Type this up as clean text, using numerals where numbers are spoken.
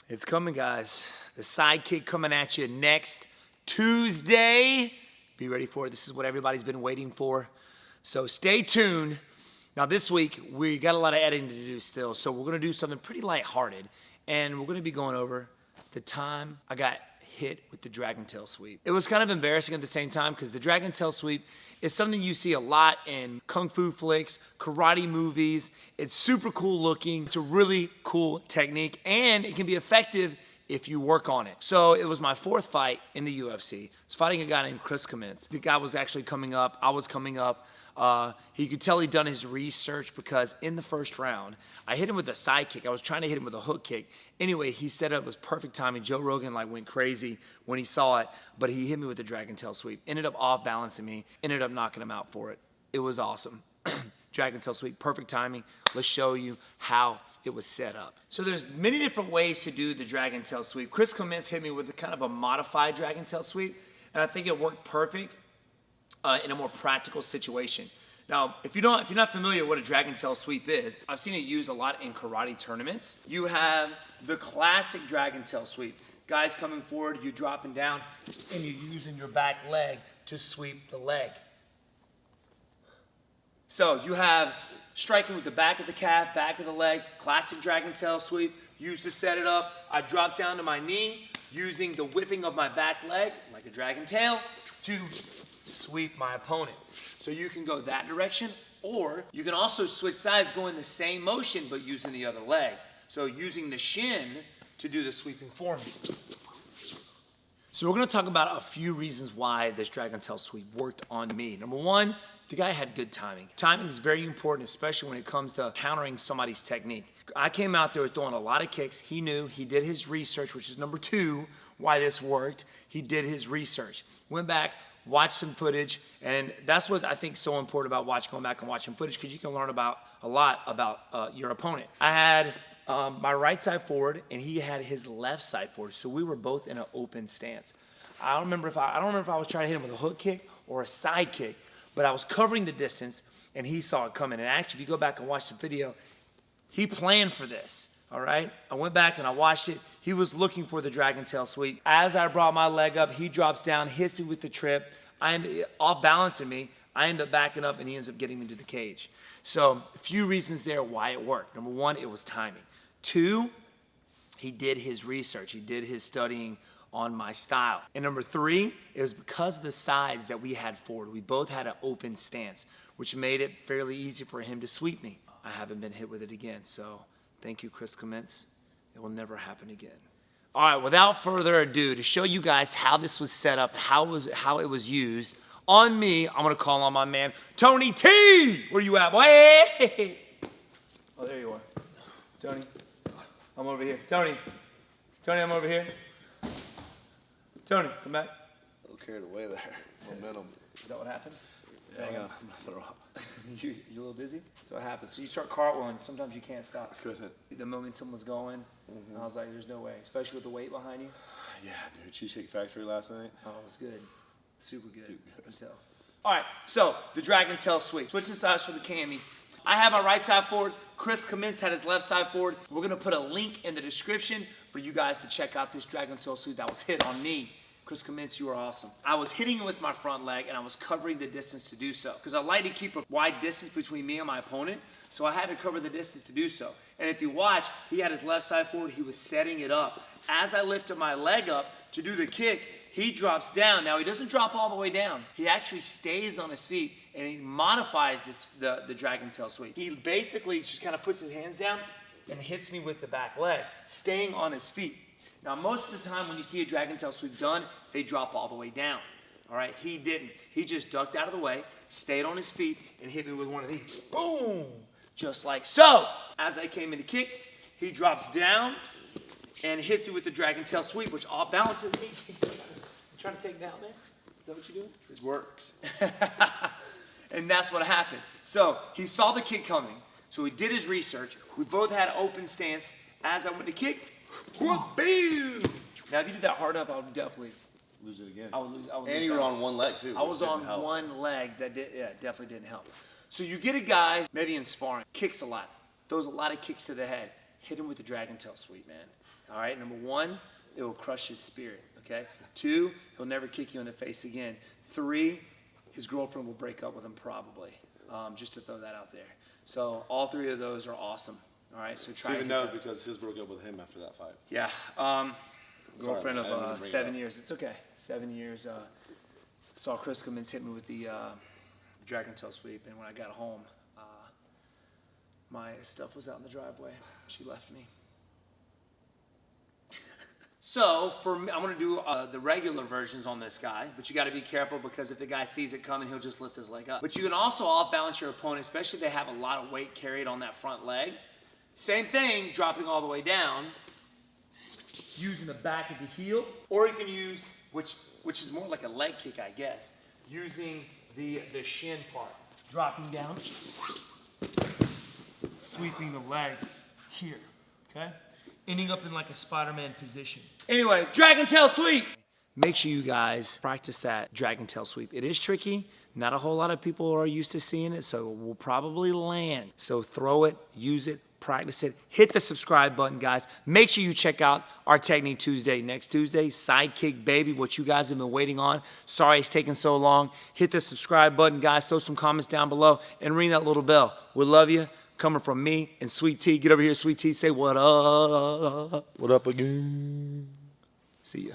It's coming, guys. The sidekick coming at you next Tuesday. Be ready for it. This is what everybody's been waiting for. So stay tuned. Now this week, we got a lot of editing to do still. So we're going to do something pretty lighthearted. And we're going to be going over the time I got hit with the dragon tail sweep. It was kind of embarrassing at the same time because the dragon tail sweep is something you see a lot in kung fu flicks, karate movies. It's super cool looking. It's a really cool technique and it can be effective if you work on it. So it was my fourth fight in the UFC. I was fighting a guy named Chris Cummins. The guy was actually coming up. I was coming up. He could tell he'd done his research because in the first round, I hit him with a side kick. I was trying to hit him with a hook kick. Anyway, he set up, it was perfect timing. Joe Rogan went crazy when he saw it, but he hit me with the dragon tail sweep. Ended up off balancing me, ended up knocking him out for it. It was awesome. Dragon tail sweep, perfect timing. Let's show you how it was set up. So there's many different ways to do the dragon tail sweep. Chris Cummins hit me with a kind of a modified dragon tail sweep, and I think it worked perfect in a more practical situation. Now, if you're not familiar with what a dragon tail sweep is, I've seen it used a lot in karate tournaments. You have the classic dragon tail sweep. Guys coming forward, you're dropping down, and you're using your back leg to sweep the leg. So you have striking with the back of the calf, back of the leg, classic dragon tail sweep. Used to set it up. I drop down to my knee, using the whipping of my back leg, like a dragon tail, to sweep my opponent. So you can go that direction, or you can also switch sides, go in the same motion, but using the other leg. So using the shin to do the sweeping for me. So we're gonna talk about a few reasons why this dragon tail sweep worked on me. Number one, the guy had good timing. Timing is very important, especially when it comes to countering somebody's technique. I came out there throwing a lot of kicks. He knew, he did his research, which is number two, why this worked. He did his research. Went back, watched some footage, and that's what I think is so important about going back and watching footage, because you can learn a lot about your opponent. I had my right side forward, and he had his left side forward, so we were both in an open stance. I don't remember if I was trying to hit him with a hook kick or a side kick, but I was covering the distance, and he saw it coming. And actually, if you go back and watch the video, he planned for this. All right, I went back and I watched it. He was looking for the dragon tail sweep. As I brought my leg up, he drops down, hits me with the trip. I ended off balancing me. I end up backing up, and he ends up getting me to the cage. So a few reasons there why it worked. Number one, it was timing. Two, he did his research. He did his studying on my style. And number three, it was because of the sides that we had forward. We both had an open stance, which made it fairly easy for him to sweep me. I haven't been hit with it again, so thank you, Chris Cummins. It will never happen again. All right, without further ado, to show you guys how this was set up, how it was used on me, I'm gonna call on my man, Tony T. Where you at, boy? Hey. Oh, there you are. Tony, I'm over here. Tony, I'm over here. Tony, come back. A little carried away there. Momentum. Is that what happened? Hang on, I'm gonna throw up. You a little dizzy? That's what happens. So you start cartwheeling, sometimes you can't stop. I couldn't. The momentum was going, and I was like, there's no way, especially with the weight behind you. Yeah, dude. Cheesecake Factory last night. Oh, it was good. Super good. I can tell. All right, so the dragon tail sweep. Switching sides for the cami. I have my right side forward. Chris Cummins had his left side forward. We're going to put a link in the description for you guys to check out this dragon tail sweep that was hit on me. Chris Cummins, you are awesome. I was hitting it with my front leg, and I was covering the distance to do so, because I like to keep a wide distance between me and my opponent, so I had to cover the distance to do so. And if you watch, he had his left side forward. He was setting it up. As I lifted my leg up to do the kick, he drops down. Now, he doesn't drop all the way down. He actually stays on his feet, and he modifies the dragon tail sweep. He basically just kind of puts his hands down and hits me with the back leg, staying on his feet. Now, most of the time when you see a dragon tail sweep done, they drop all the way down. All right, he didn't. He just ducked out of the way, stayed on his feet, and hit me with one of these. Boom! Just like so. As I came in to kick, he drops down and hits me with the dragon tail sweep, which all balances me. You trying to take me out, man? Is that what you're doing? It works. And that's what happened. So he saw the kick coming. So he did his research. We both had an open stance. As I went to kick, boom! Now, if you did that hard enough, I would definitely Lose it again. I would lose. And you were on one leg too. I was on one leg. That definitely didn't help. So you get a guy, maybe in sparring, kicks a lot, throws a lot of kicks to the head. hit him with the dragon tail sweep, man. All right, number 1, it will crush his spirit, okay? 2, he'll never kick you in the face again. 3, his girlfriend will break up with him probably, just to throw that out there. So all 3 of those are awesome, all right? So try Steven knows because his broke up with him after that fight. Yeah, girlfriend Sorry, man, I didn't mean of to bring it 7 up. years. It's okay, 7 years. Saw Chris Cummins hit me with the dragon tail sweep, and when I got home, my stuff was out in the driveway. She left me. So for me, I'm gonna do the regular versions on this guy, but you gotta be careful because if the guy sees it coming, he'll just lift his leg up. But you can also off balance your opponent, especially if they have a lot of weight carried on that front leg. Same thing, dropping all the way down, using the back of the heel, or you can use, which is more like a leg kick, I guess, using the shin part, dropping down, sweeping the leg here, okay? Ending up in like a Spider-Man position. Anyway, dragon tail sweep. Make sure you guys practice that dragon tail sweep. It is tricky. Not a whole lot of people are used to seeing it, so it will probably land. So throw it, use it, practice it. Hit the subscribe button, guys. Make sure you check out our Technique Tuesday next Tuesday. Sidekick, baby, what you guys have been waiting on. Sorry it's taking so long. Hit the subscribe button, guys. Throw some comments down below and ring that little bell. We love you. Coming from me and Sweet Tea. Get over here, Sweet Tea. Say what up. What up again? See ya.